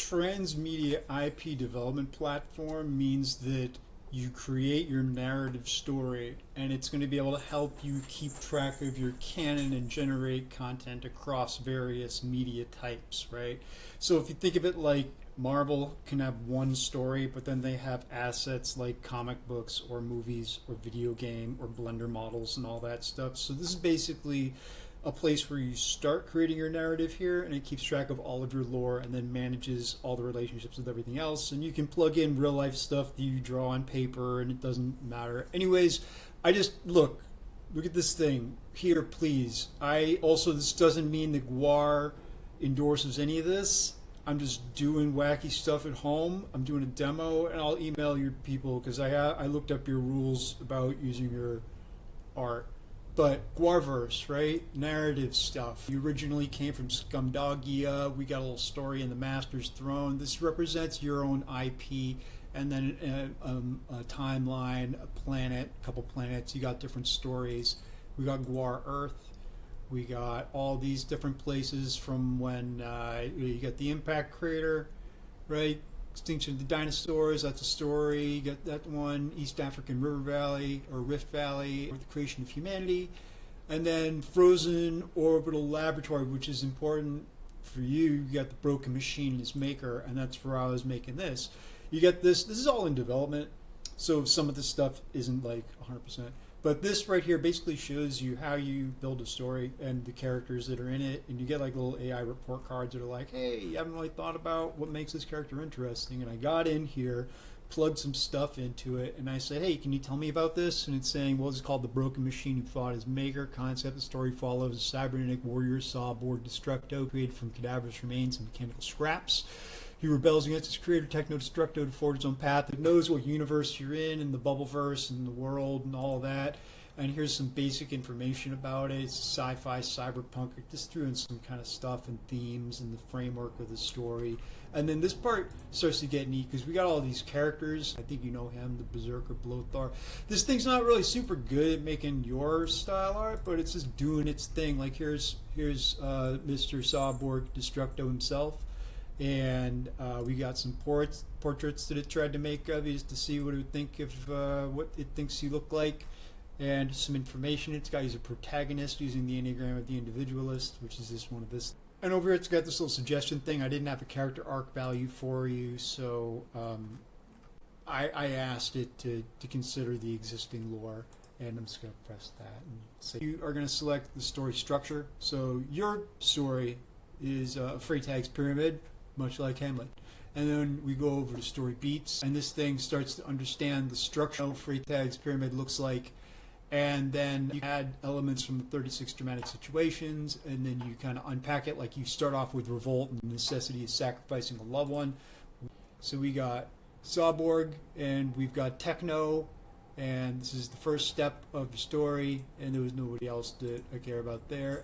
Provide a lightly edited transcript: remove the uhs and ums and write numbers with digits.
transmedia IP development platform means that you create your narrative story, and it's going to be able to help you keep track of your canon and generate content across various media types, right? So if you think of it like Marvel can have one story, but then they have assets like comic books or movies or video game or Blender models and all that stuff. So this is basically a place where you start creating your narrative here, and it keeps track of all of your lore and then manages all the relationships with everything else. And you can plug in real life stuff that you draw on paper, and it doesn't matter. Anyways, I just look at this thing here, please. This doesn't mean that GWAR endorses any of this. I'm just doing wacky stuff at home. I'm doing a demo, and I'll email your people because I looked up your rules about using your art. But GWARverse, right? Narrative stuff. You originally came from Scumdogia. We got a little story in the Master's Throne. This represents your own IP, and then a timeline, a planet, a couple planets. You got different stories. We got GWAR Earth. We got all these different places from when you got the Impact Crater, right? Extinction of the Dinosaurs, that's a story. You got that one, East African River Valley or Rift Valley, or the creation of humanity. And then Frozen Orbital Laboratory, which is important for you. You got the Broken Machine and its maker, and that's where I was making this. You get this is all in development, so some of this stuff isn't like 100%. But this right here basically shows you how you build a story and the characters that are in it, and you get like little AI report cards that are like, hey, you haven't really thought about what makes this character interesting. And I got in here, plugged some stuff into it, and I said, hey, can you tell me about this? And it's saying, well, it's called The Broken Machine Who Fought His Maker. Concept, the story follows a cybernetic warrior, Sawborg Destructo, created from cadaverous remains and mechanical scraps. He rebels against his creator, Techno Destructo, to forge his own path. It knows what universe you're in the Bubbleverse and the world and all of that. And here's some basic information about it. It's sci-fi, cyberpunk. I just threw in some kind of stuff and themes and the framework of the story. And then this part starts to get neat because we got all these characters. I think you know him, the Berserker Blothar. This thing's not really super good at making your style art, but it's just doing its thing. Like here's Mr. Sawborg Destructo himself. And we got some portraits that it tried to make of you just to see what it would think of what it thinks you look like, and some information. It's got he's a protagonist using the Enneagram of the Individualist, which is just one of this. And over here it's got this little suggestion thing. I didn't have a character arc value for you, so I asked it to consider the existing lore, and I'm just going to press that. And say you are going to select the story structure. So your story is a Freytag's pyramid, much like Hamlet. And then we go over to story beats, and this thing starts to understand the structure of Freytag's pyramid looks like, and then you add elements from the 36 dramatic situations, and then you kind of unpack it. Like you start off with revolt and the necessity of sacrificing a loved one. So we got Sawborg, and we've got Techno, and this is the first step of the story, and there was nobody else that I care about there.